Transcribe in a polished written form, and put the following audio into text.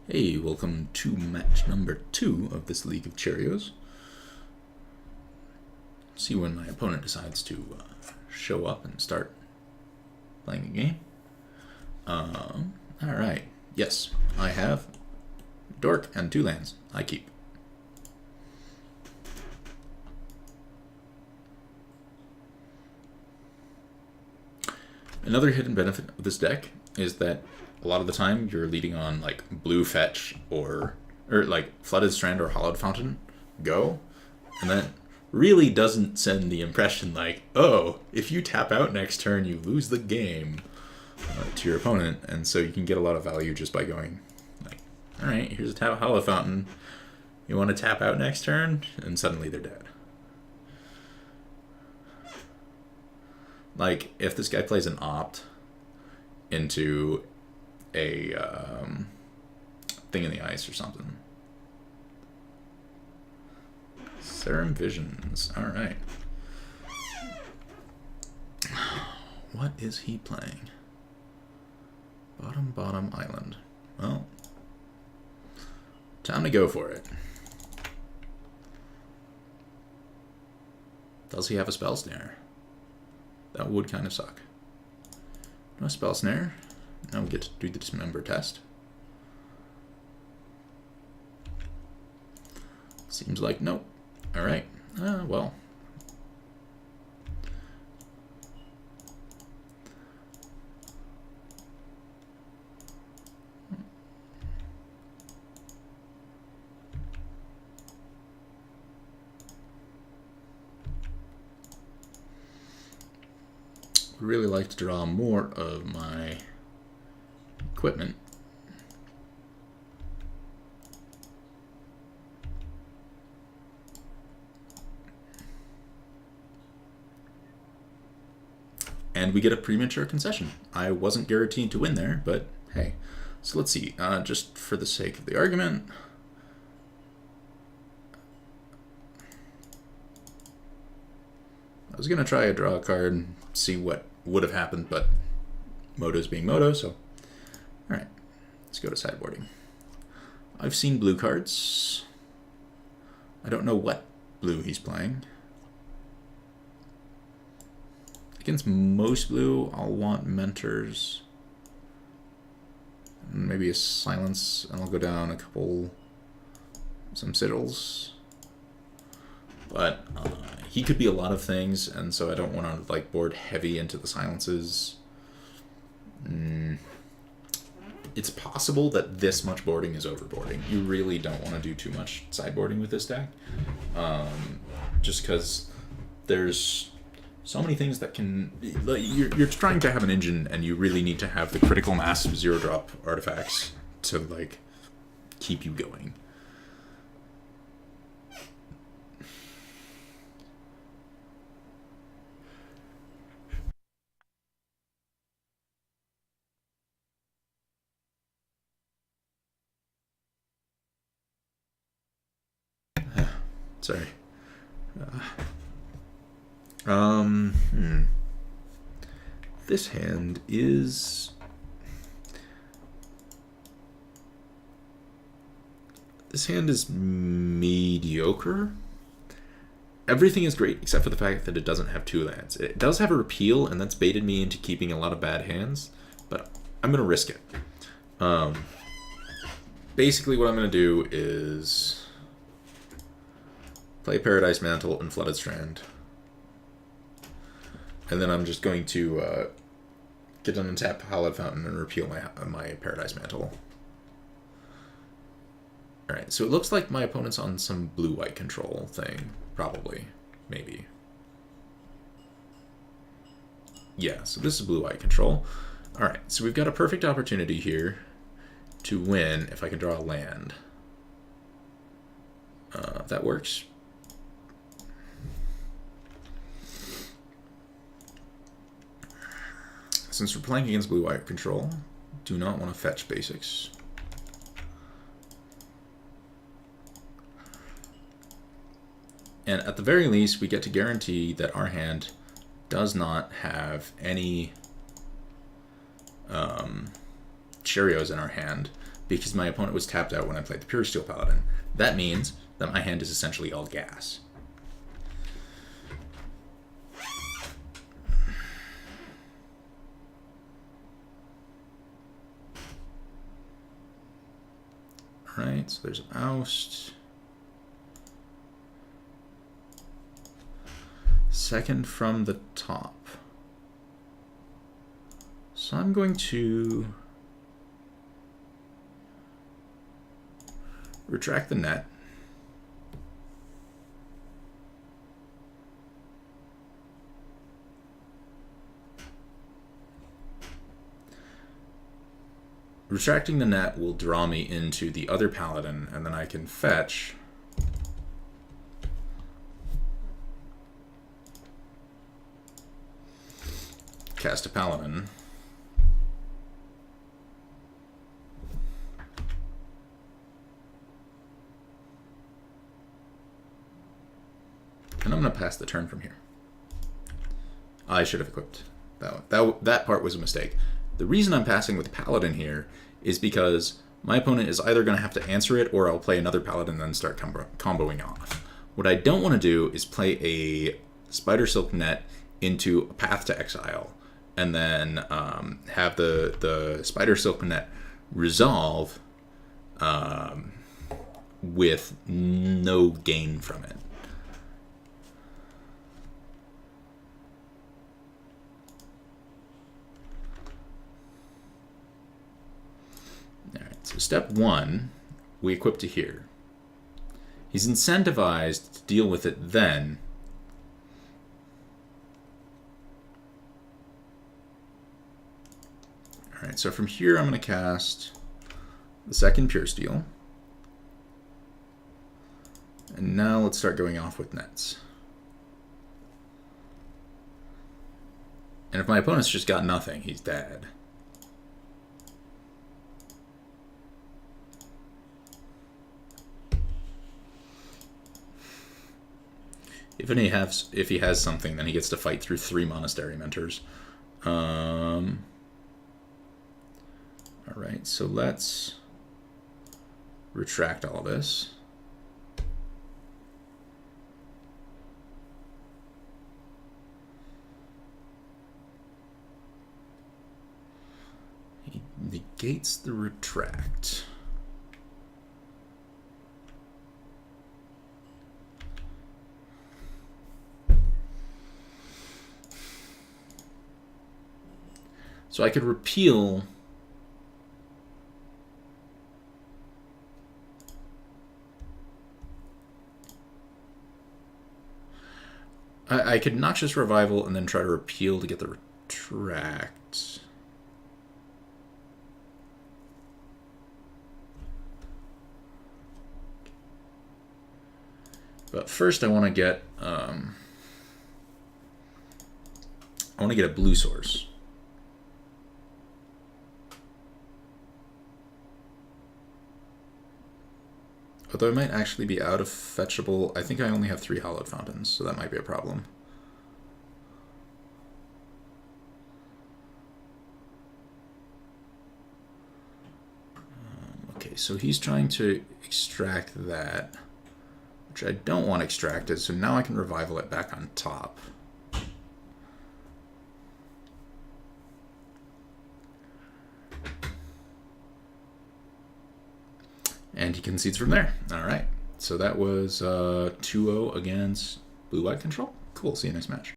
Hey, welcome to match number 2 of this League of Cheerios. See when my opponent decides to show up and start playing a game. Alright, yes, I have Dork and 2 lands. I keep. Another hidden benefit of this deck is that a lot of the time you're leading on like blue fetch or like flooded strand or hollowed fountain go, and that really doesn't send the impression like, oh, if you tap out next turn you lose the game to your opponent. And so you can get a lot of value just by going like, all right, here's a tap hollow fountain, you want to tap out next turn, and suddenly they're dead. Like if this guy plays an opt into a thing in the ice or something. Serum Visions. Alright. What is he playing? Bottom Island. Well, time to go for it. Does he have a Spell Snare? That would kind of suck. No Spell Snare. Now we get to do the Dismember test. Seems like nope. Alright. Well. Would really like to draw more of my equipment. And we get a premature concession. I wasn't guaranteed to win there, but hey. So let's see, just for the sake of the argument, I was gonna try a draw card and see what would have happened, but Moto's being Moto, so alright, let's go to sideboarding. I've seen blue cards. I don't know what blue he's playing. Against most blue, I'll want Mentors. And maybe a Silence, and I'll go down a couple, some Sigils. But he could be a lot of things, and so I don't want to like board heavy into the silences. It's possible that this much boarding is overboarding. You really don't want to do too much sideboarding with this deck, just because there's so many things that can. You're trying to have an engine, and you really need to have the critical mass of 0-drop artifacts to like keep you going. Sorry. This hand is mediocre. Everything is great except for the fact that it doesn't have 2 lands. It does have a repeal, and that's baited me into keeping a lot of bad hands, but I'm gonna risk it. Basically what I'm gonna do is play Paradise Mantle and Flooded Strand. And then I'm just going to get an untap Hallowed Fountain and repeal my Paradise Mantle. Alright, so it looks like my opponent's on some blue-white control thing. Probably. Maybe. Yeah, so this is blue-white control. Alright, so we've got a perfect opportunity here to win if I can draw a land. If that works. Since we're playing against blue-white control, do not want to fetch basics. And at the very least, we get to guarantee that our hand does not have any Cheerios in our hand, because my opponent was tapped out when I played the Pure Steel Paladin. That means that my hand is essentially all gas. Alright, so there's an oust. Second from the top. So I'm going to retract the net. Retracting the net will draw me into the other paladin, and then I can fetch cast a paladin. And I'm going to pass the turn from here. I should have equipped that one. That part was a mistake. The reason I'm passing with Paladin here is because my opponent is either going to have to answer it, or I'll play another Paladin and then start comboing off. What I don't want to do is play a Spider Silk Net into a Path to Exile, and then have the Spider Silk Net resolve with no gain from it. So step one, we equip to here. He's incentivized to deal with it then. All right, so from here I'm going to cast the second Pure Steel. And now let's start going off with nets. And if my opponent's just got nothing, he's dead. If he has something, then he gets to fight through 3 Monastery Mentors. All right, so let's retract all of this. He negates the retract. So I could repeal I could Noxious Revival and then try to repeal to get the retract. But first I want to get a blue source. Although I might actually be out of fetchable. I think I only have 3 Hallowed Fountains, so that might be a problem. Okay, so he's trying to extract that, which I don't want extracted, so now I can revival it back on top. And he concedes from there. All right. So that was 2-0 against Blue-White Control. Cool. See you next match.